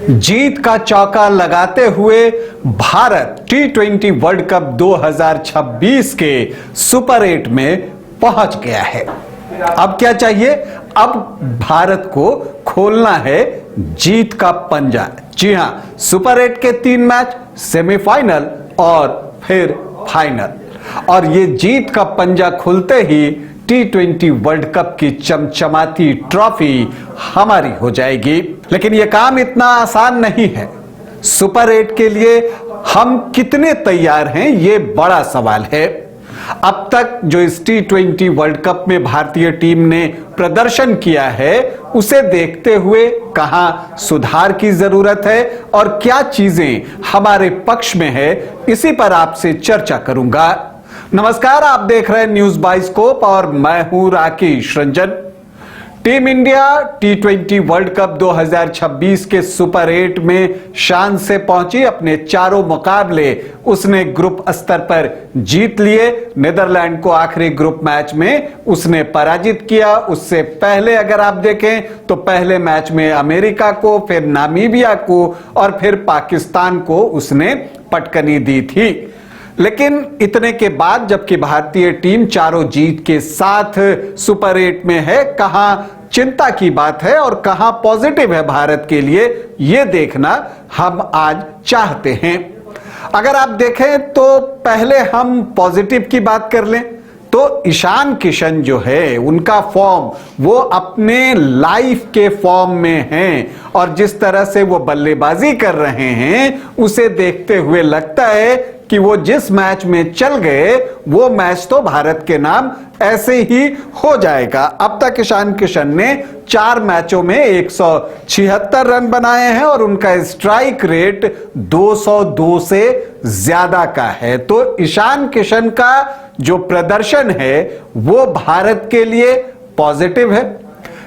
जीत का चौका लगाते हुए भारत T20 वर्ल्ड कप 2026 के सुपर 8 में पहुंच गया है। अब क्या चाहिए? अब भारत को खोलना है जीत का पंजा। जी हां, सुपर 8 के 3 मैच, सेमीफाइनल और फिर फाइनल, और ये जीत का पंजा खुलते ही T20 वर्ल्ड कप की चमचमाती ट्रॉफी हमारी हो जाएगी। लेकिन यह काम इतना आसान नहीं है। सुपर 8 के लिए हम कितने तैयार हैं, यह बड़ा सवाल है। अब तक जो इस T20 वर्ल्ड कप में भारतीय टीम ने प्रदर्शन किया है, उसे देखते हुए कहां सुधार की जरूरत है और क्या चीजें हमारे पक्ष में है, इसी पर आपसे चर्चा करूंगा। नमस्कार, आप देख रहे हैं न्यूज बाइस्कोप और मैं हूं Rakesh Ranjan. Team India T20 world cup 2026 के सुपर 8 में शान से पहुंची। अपने चारों मुकाबले उसने ग्रुप स्तर पर जीत लिए। नीदरलैंड को आखिरी ग्रुप मैच में उसने पराजित किया। उससे पहले अगर आप देखें तो पहले मैच में अमेरिका को, फिर नामीबिया को और फिर पाकिस्तान को उसने पटकनी दी थी। लेकिन इतने के बाद जबकि भारतीय टीम चारों जीत के साथ सुपर 8 में है, कहां चिंता की बात है और कहां पॉजिटिव है भारत के लिए, यह देखना हम आज चाहते हैं। अगर आप देखें तो पहले हम पॉजिटिव की बात कर लें तो ईशान किशन जो है, उनका फॉर्म वो अपने लाइफ के फॉर्म में हैं और जिस तरह से वो बल्लेबाजी कर रहे हैं, उसे देखते हुए लगता है कि वो जिस मैच में चल गए वो मैच तो भारत के नाम ऐसे ही हो जाएगा। अब तक ईशान किशन ने 4 मैचों में 176 रन बनाए हैं और उनका स्ट्राइक रेट 202 से ज्यादा का है। तो ईशान किशन का जो प्रदर्शन है वो भारत के लिए पॉजिटिव है।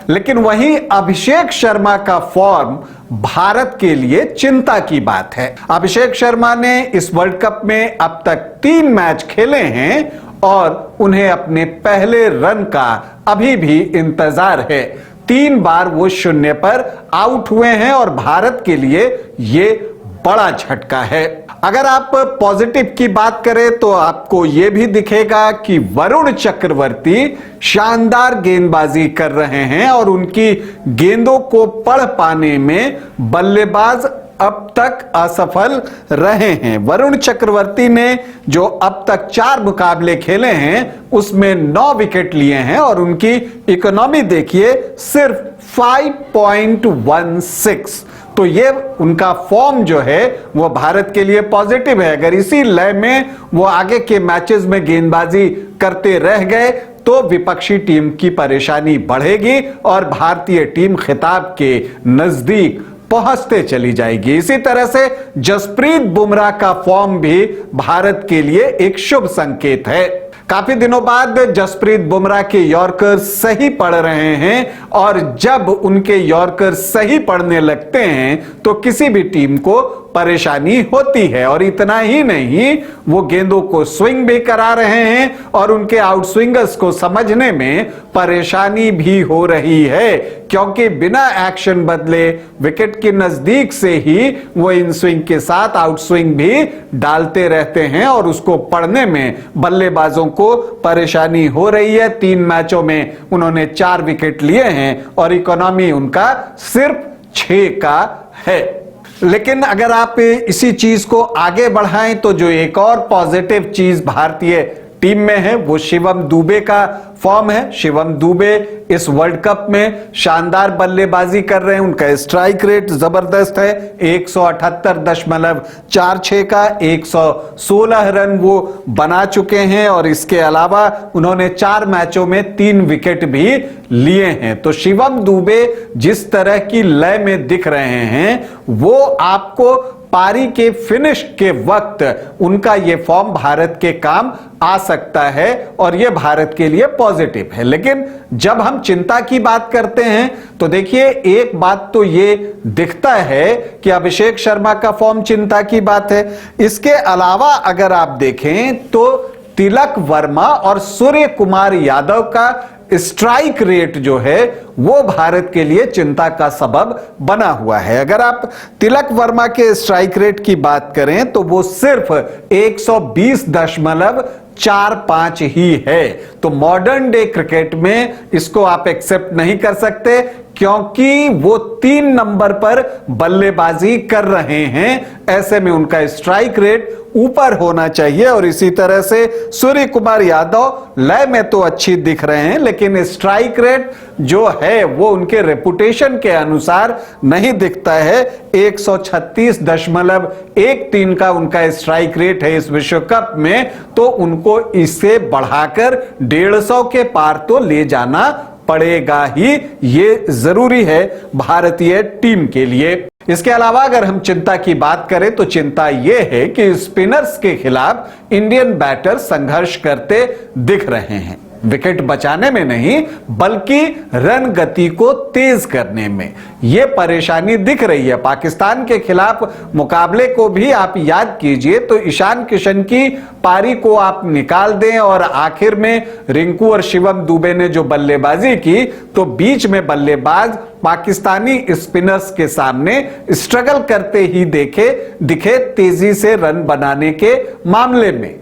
लेकिन वहीं अभिषेक शर्मा का फॉर्म भारत के लिए चिंता की बात है। अभिषेक शर्मा ने इस वर्ल्ड कप में अब तक 3 मैच खेले हैं और उन्हें अपने पहले रन का अभी भी इंतजार है। 3 बार वो 0 पर आउट हुए हैं और भारत के लिए ये बड़ा झटका है। अगर आप पॉजिटिव की बात करें तो आपको यह भी दिखेगा कि वरुण चक्रवर्ती शानदार गेंदबाजी कर रहे हैं और उनकी गेंदों को पढ़ पाने में बल्लेबाज अब तक असफल रहे हैं। वरुण चक्रवर्ती ने जो अब तक 4 मुकाबले खेले हैं उसमें 9 विकेट लिए हैं और उनकी इकोनॉमी देखिए सिर्फ 5.16। तो ये उनका फॉर्म जो है वो भारत के लिए पॉजिटिव है। अगर इसी लय में वो आगे के मैचेस में गेंदबाजी करते रह गए तो विपक्षी टीम की परेशानी बढ़ेगी और भारतीय टीम खिताब के नजदीक पहुंचते चली जाएगी। इसी तरह से जसप्रीत बुमराह का फॉर्म भी भारत के लिए एक शुभ संकेत है। काफी दिनों बाद जसप्रीत बुमराह के यॉर्कर सही पड़ रहे हैं और जब उनके यॉर्कर सही पड़ने लगते हैं तो किसी भी टीम को परेशानी होती है। और इतना ही नहीं, वो गेंदों को स्विंग भी करा रहे हैं और उनके आउट स्विंगर्स को समझने में परेशानी भी हो रही है, क्योंकि बिना एक्शन बदले विकेट के नजदीक से ही वो इन स्विंग के साथ आउट स्विंग भी डालते रहते हैं और उसको पढ़ने में बल्लेबाजों को परेशानी हो रही है। 3 मैचों में उन्होंने 4 विकेट लिए हैं और इकोनॉमी उनका सिर्फ 6 का है। लेकिन अगर आप इसी चीज को आगे बढ़ाएं तो जो एक और पॉजिटिव चीज भारतीय टीम में है वो शिवम दुबे का फॉर्म है। शिवम दुबे इस वर्ल्ड कप में शानदार बल्लेबाजी कर रहे हैं। उनका स्ट्राइक रेट जबरदस्त है, 178.46 का 116 रन वो बना चुके हैं और इसके अलावा उन्होंने 4 मैचों में 3 विकेट भी लिए हैं। तो शिवम दुबे जिस तरह की लय में दिख रहे हैं वो आपको पारी के फिनिश के वक्त उनका यह फॉर्म भारत के काम आ सकता है और यह भारत के लिए पॉजिटिव है। लेकिन जब हम चिंता की बात करते हैं तो देखिए, एक बात तो यह दिखता है कि अभिषेक शर्मा का फॉर्म चिंता की बात है। इसके अलावा अगर आप देखें तो तिलक वर्मा और सूर्य कुमार यादव का स्ट्राइक रेट जो है वो भारत के लिए चिंता का सबब बना हुआ है। अगर आप तिलक वर्मा के स्ट्राइक रेट की बात करें तो वो सिर्फ 120.45 ही है। तो मॉडर्न डे क्रिकेट में इसको आप एक्सेप्ट नहीं कर सकते, क्योंकि वो 3 नंबर पर बल्लेबाजी कर रहे हैं। ऐसे में उनका स्ट्राइक रेट ऊपर होना चाहिए। और इसी तरह से सूर्य कुमार यादव लय में तो अच्छी दिख रहे हैं, लेकिन स्ट्राइक रेट जो है वो उनके रेपुटेशन के अनुसार नहीं दिखता है। 136.13 का उनका स्ट्राइक रेट है इस विश्व कप में, तो उनको इससे बढ़ाकर 150 के पार तो ले जाना पड़ेगा ही, ये जरूरी है भारतीय टीम के लिए। इसके अलावा अगर हम चिंता की बात करें तो चिंता यह है कि स्पिनर्स के खिलाफ इंडियन बैटर संघर्ष करते दिख रहे हैं, विकेट बचाने में नहीं बल्कि रन गति को तेज करने में यह परेशानी दिख रही है। पाकिस्तान के खिलाफ मुकाबले को भी आप याद कीजिए तो ईशान किशन की पारी को आप निकाल दें और आखिर में रिंकू और शिवम दुबे ने जो बल्लेबाजी की तो बीच में बल्लेबाज पाकिस्तानी स्पिनर्स के सामने स्ट्रगल करते ही दिखे तेजी से रन बनाने के मामले में।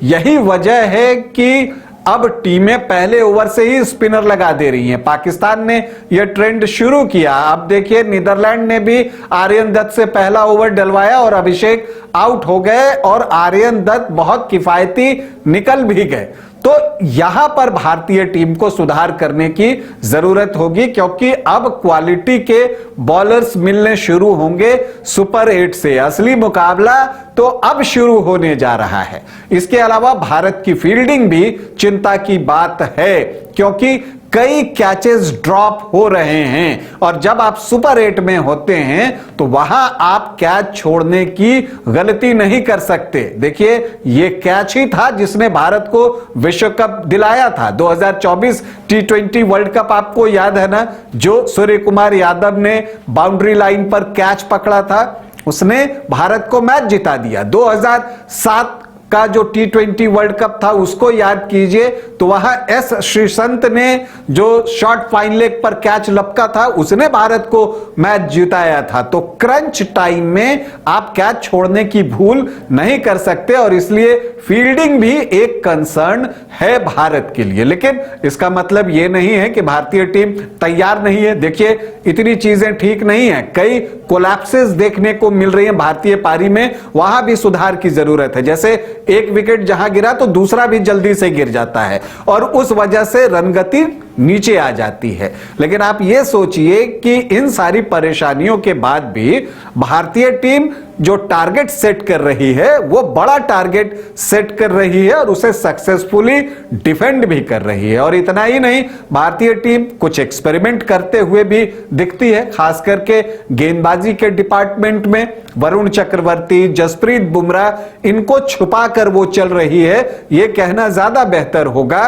यही वजह है कि अब टीमें पहले ओवर से ही स्पिनर लगा दे रही हैं। पाकिस्तान ने यह ट्रेंड शुरू किया। अब देखिए नीदरलैंड ने भी आर्यन दत्त से पहला ओवर डलवाया और अभिषेक आउट हो गए और आर्यन दत्त बहुत किफायती निकल भी गए। तो यहां पर भारतीय टीम को सुधार करने की जरूरत होगी, क्योंकि अब क्वालिटी के बॉलर्स मिलने शुरू होंगे सुपर 8 से। असली मुकाबला तो अब शुरू होने जा रहा है। इसके अलावा भारत की फील्डिंग भी चिंता की बात है, क्योंकि कई कैचेस ड्रॉप हो रहे हैं और जब आप सुपर 8 में होते हैं तो वहां आप कैच छोड़ने की गलती नहीं कर सकते। देखिए यह कैच ही था जिसने भारत को विश्व कप दिलाया था। 2024 T20 वर्ल्ड कप आपको याद है ना, जो सूर्य कुमार यादव ने बाउंड्री लाइन पर कैच पकड़ा था, उसने भारत को मैच जिता दिया। 2007 का जो T20 वर्ल्ड कप था उसको याद कीजिए तो वहां एस श्रीसंत ने जो शॉर्ट फाइन लेग पर कैच लपका था उसने भारत को मैच जिताया था। तो क्रंच टाइम में आप कैच छोड़ने की भूल नहीं कर सकते और इसलिए फील्डिंग भी एक कंसर्न है भारत के लिए। लेकिन इसका मतलब यह नहीं है कि भारतीय टीम तैयार नहीं है। देखिए इतनी चीजें ठीक नहीं है, कई कोलैप्सेस देखने को मिल रही है भारतीय पारी में, वहां भी सुधार की जरूरत है। जैसे एक विकेट जहां गिरा तो दूसरा भी जल्दी से गिर जाता है और उस वजह से रनगति नीचे आ जाती है। लेकिन आप यह सोचिए कि इन सारी परेशानियों के बाद भी भारतीय टीम जो टारगेट सेट कर रही है वो बड़ा टारगेट सेट कर रही है और उसे सक्सेसफुली डिफेंड भी कर रही है। और इतना ही नहीं, भारतीय टीम कुछ एक्सपेरिमेंट करते हुए भी दिखती है, खास करके गेंदबाजी के डिपार्टमेंट में। वरुण चक्रवर्ती, जसप्रीत बुमराह, इनको छुपा कर वो चल रही है, यह कहना ज्यादा बेहतर होगा।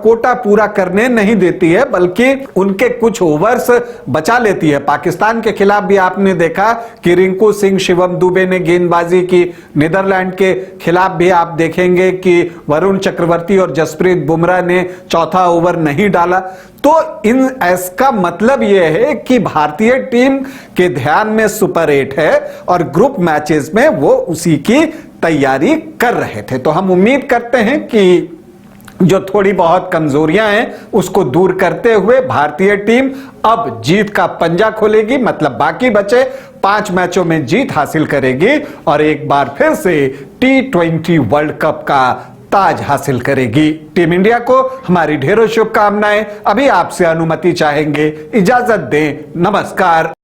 कोटा पूरा करने नहीं देती है बल्कि उनके कुछ ओवर्स बचा लेती है। पाकिस्तान के खिलाफ भी आपने देखा कि रिंकू सिंह, शिवम दुबे ने गेंदबाजी की। नीदरलैंड के खिलाफ भी आप देखेंगे कि वरुण चक्रवर्ती और जसप्रीत बुमराह ने चौथा ओवर नहीं डाला। तो इसका मतलब यह है कि भारतीय टीम के ध्यान में सुपर 8 है और ग्रुप मैचेस में वो उसी की तैयारी कर रहे थे। तो हम उम्मीद करते हैं कि जो थोड़ी बहुत कमजोरियां हैं उसको दूर करते हुए भारतीय टीम अब जीत का पंजा खोलेगी, मतलब बाकी बचे 5 मैचों में जीत हासिल करेगी और एक बार फिर से T20 वर्ल्ड कप का ताज हासिल करेगी। टीम इंडिया को हमारी ढेरों शुभकामनाएं। अभी आपसे अनुमति चाहेंगे, इजाजत दें, नमस्कार।